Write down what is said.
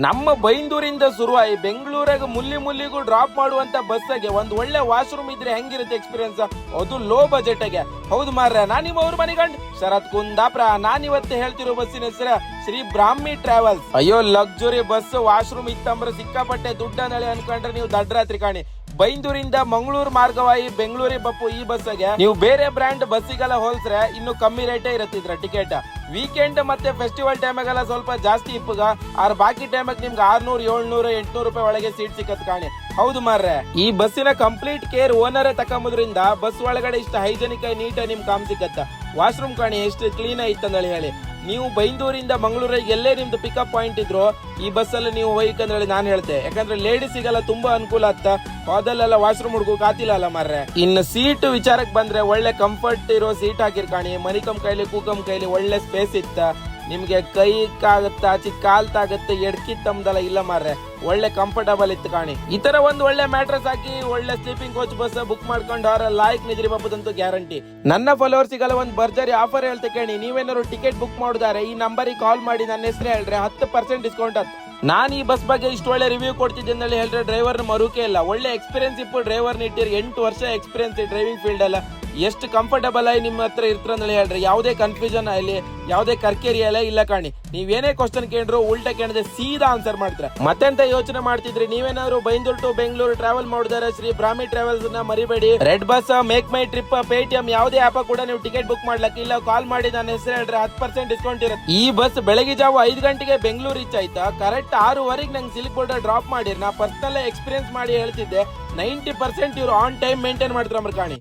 ನಮ್ಮ ಬೈಂದೂರಿಂದ ಶುರುವಾಗಿ ಬೆಂಗಳೂರಾಗ ಮುಲ್ಲಿಗೂ ಡ್ರಾಪ್ ಮಾಡುವಂತ ಬಸ್ಸಾಗೆ ಒಂದ್ ಒಳ್ಳೆ ವಾಶ್ರೂಮ್ ಇದ್ರೆ ಹೆಂಗಿರುತ್ತೆ ಎಕ್ಸ್ಪೀರಿಯನ್ಸ್, ಅದು ಲೋ ಬಜೆಟ್ ಗೆ. ಹೌದು ಮಾರ್ರೆ, ನಾನ್ ನಿಮ್ಮ ಅವ್ರ ಮನೆಗಂಡ್ ಶರತ್ ಕುಂದಾಪುರ. ನಾನ್ ಇವತ್ತು ಹೇಳ್ತಿರೋ ಬಸ್ಸಿನ ಹೆಸರು ಶ್ರೀ ಬ್ರಾಹ್ಮಿ ಟ್ರಾವೆಲ್ಸ್. ಅಯ್ಯೋ, ಲಕ್ಸುರಿ ಬಸ್, ವಾಶ್ರೂಮ್ ಇತ್ತಂದ್ರೆ ಸಿಕ್ಕಾಪಟ್ಟೆ ದುಡ್ಡನಳೆ ಅನ್ಕೊಂಡ್ರೆ ನೀವು ದಡ್ರಾತ್ರಿ ಕಾಣಿ. ಬೈಂದೂರಿಂದ ಮಂಗಳೂರು ಮಾರ್ಗವಾಗಿ ಬೆಂಗಳೂರಿ ಬಪ್ಪು ಈ ಬಸ್ಸಿಗೆ ನೀವು ಬೇರೆ ಬ್ರ್ಯಾಂಡ್ ಬಸ್ಸಿಗೆಲ್ಲ ಹೋಲ್ಸ್ರೆ ಇನ್ನು ಕಮ್ಮಿ ರೇಟೇ ಇರತ್ತಿದ್ರ ಟಿಕೆಟ್. ವೀಕೆಂಡ್ ಮತ್ತೆ ಫೆಸ್ಟಿವಲ್ ಟೈಮಾಗೆಲ್ಲ ಸ್ವಲ್ಪ ಜಾಸ್ತಿ ಇಪ್ಪಗ, ಆರ್ ಬಾಕಿ ಟೈಮಾಗ ನಿಮ್ಗೆ 600, 700, 800 ರೂಪಾಯಿ ಒಳಗೆ ಸೀಟ್ ಸಿಕ್ಕತ್ ಕಾಣಿ. ಹೌದು ಮಾರ್ರೆ, ಈ ಬಸ್ಸಿನ ಕಂಪ್ಲೀಟ್ ಕೇರ್ ಓನರೇ ತಕೊಂಬುದ್ರಿಂದ ಬಸ್ ಒಳಗಡೆ ಇಷ್ಟ ಹೈಜೆನಿಕ್ ಆಗಿ ನೀಟ್ ನಿಮ್ ಕಾಮ್ ಸಿಕ್ಕತ್ತ. ವಾಶ್ರೂಮ್ ಕಾಣಿ ಎಷ್ಟು ಕ್ಲೀನ್ ಐತಂದೇಳಿ ಹೇಳಿ. ನೀವು ಬೈಂದೂರಿಂದ ಮಂಗಳೂರಿಗೆ ಎಲ್ಲೇ ನಿಮ್ದು ಪಿಕಪ್ ಪಾಯಿಂಟ್ ಇದ್ರು ಈ ಬಸ್ ಅಲ್ಲಿ ನೀವು ಹೋಯ್ಕಂದೇಳಿ ನಾನು ಹೇಳ್ತೆ. ಯಾಕಂದ್ರೆ ಲೇಡೀಸಿಗೆಲ್ಲ ತುಂಬಾ ಅನುಕೂಲ ಆಗ್ತ, ಅದಲ್ಲೆಲ್ಲ ವಾಶ್ರೂಮ್ ಹುಡ್ಕೋಕ್ ಆತಿಲ್ಲ ಅಲ್ಲ ಮಾರ್ರೆ. ಇನ್ನು ಸೀಟ್ ವಿಚಾರಕ್ಕೆ ಬಂದ್ರೆ ಒಳ್ಳೆ ಕಂಫರ್ಟ್ ಇರೋ ಸೀಟ್ ಹಾಕಿರ್ ಕಾಣಿ. ಮನಿಕಂ ಕೈಲಿ ಕೂಕಂ ಕೈಲಿ ಒಳ್ಳೆ ಸ್ಪೇಸ್ ಇತ್ತ. ನಿಮ್ಗೆ ಕೈಕಾಗತ್ತ, ಆಚೆ ಕಾಲ್ ತಾಗತ್ತೆ, ಎಡ್ಕಿ ತಮ್ದಲ್ಲ ಇಲ್ಲ ಮಾರ್ರೆ, ಒಳ್ಳೆ ಕಂಫರ್ಟಬಲ್ ಇತ್ತು ಕಾಣಿ. ಈ ತರ ಒಂದು ಒಳ್ಳೆ ಮ್ಯಾಟ್ರಸ್ ಹಾಕಿ ಒಳ್ಳೆ ಸ್ಲೀಪಿಂಗ್ ಕೋಚ್ ಬಸ್ ಬುಕ್ ಮಾಡ್ಕೊಂಡು ಅವರ ಲಾಯ್ಕ್ ನಿದ್ರಿ ಬಾಬುದಂತೂ ಗ್ಯಾರಂಟಿ. ನನ್ನ ಫಾಲೋವರ್ಸಿಗೆಲ್ಲ ಒಂದು ಭರ್ಜರಿ ಆಫರ್ ಹೇಳ್ತೆ ಕೇಳಿ. ನೀವೇನಾದ್ರು ಟಿಕೆಟ್ ಬುಕ್ ಮಾಡಿದಾರೆ ಈ ನಂಬರಿಗೆ ಕಾಲ್ ಮಾಡಿ ನನ್ನ ಹೆಸರು ಹೇಳ್ರೆ 10% ಡಿಸ್ಕೌಂಟ್ ಆಯ್ತು. ನಾನು ಈ ಬಸ್ ಬಗ್ಗೆ ಇಷ್ಟು ಒಳ್ಳೆ ರಿವ್ಯೂ ಕೊಡ್ತಿದ್ದೆ ಹೇಳಿದ್ರೆ ಡ್ರೈವರ್ ಮರುಕೆ ಇಲ್ಲ. ಒಳ್ಳೆ ಎಕ್ಸ್ಪೀರಿಯನ್ಸ್ ಇಪ್ಪು ಡ್ರೈವರ್ ಇಟ್ಟಿರಿ. 8 ವರ್ಷ ಎಕ್ಸ್ಪೀರಿಯನ್ಸ್ ಡ್ರೈವಿಂಗ್ ಫೀಲ್ಡ್ ಅಲ್ಲ. ಎಷ್ಟು ಕಂಫರ್ಟಬಲ್ ಆಗಿ ನಿಮ್ಮ ಹತ್ರ ಇರ್ತಂದ್ರೆ ಹೇಳ್ರಿ. ಯಾವುದೇ ಕನ್ಫ್ಯೂಷನ್ ಆಗಲಿ, ಯಾವುದೇ ಕರ್ಕೇರಿ ಅಲ್ಲ ಇಲ್ಲ ಕಾಣಿ. ನೀವೇನೇ ಕ್ವಶನ್ ಕೇಳಿದ್ರು ಉಲ್ಟಾ ಕೇಳಿದ್ರೆ ಸೀದಾ ಆನ್ಸರ್ ಮಾಡ್ತಾರೆ. ಮತ್ತೆಂತ ಯೋಚನೆ ಮಾಡ್ತಿದ್ರಿ ನೀವೇನಾದ್ರು ಬೈಂದೂರು ಟು ಬೆಂಗಳೂರು ಟ್ರಾವೆಲ್ ಮಾಡಿದಾರೆ ಶ್ರೀ ಬ್ರಾಹ್ಮಿ ಟ್ರಾವೆಲ್ಸ್ ನ ಮರಿಬೇಡಿ. Red bus, make my trip, Paytm ಯಾವುದೇ ಆಪ್ ಕೂಡ ನೀವು ಟಿಕೆಟ್ ಬುಕ್ ಮಾಡ್ಲಕ್ಕೆ ಇಲ್ಲ. ಕಾಲ್ ಮಾಡಿ ನನ್ನ ಹೆಸರು ಹೇಳ್ರೆ 10% ಡಿಸ್ಕೌಂಟ್ ಇರುತ್ತೆ. ಈ ಬಸ್ ಬೆಳಗ್ಗೆ ಜಾವ 5 ಗಂಟೆಗೆ ಬೆಂಗಳೂರು ರೀಚ್ ಆಯ್ತಾ, ಕರೆಕ್ಟ್ 6:15 ನಂಗೆ ಸಿಲ್ಕ್ ಬೋರ್ಡ್ ಡ್ರಾಪ್ ಮಾಡಿರ್. ನಾ ಪರ್ಸನಲ್ ಎಕ್ಸ್ಪೀರಿಯನ್ಸ್ ಮಾಡಿ ಹೇಳ್ತಿದ್ದೆ, 90% ಇವ್ರು ಆನ್ ಟೈಮ್ ಮೇಂಟೈನ್ ಮಾಡ್ತಾರೆ ಕಾಣಿ.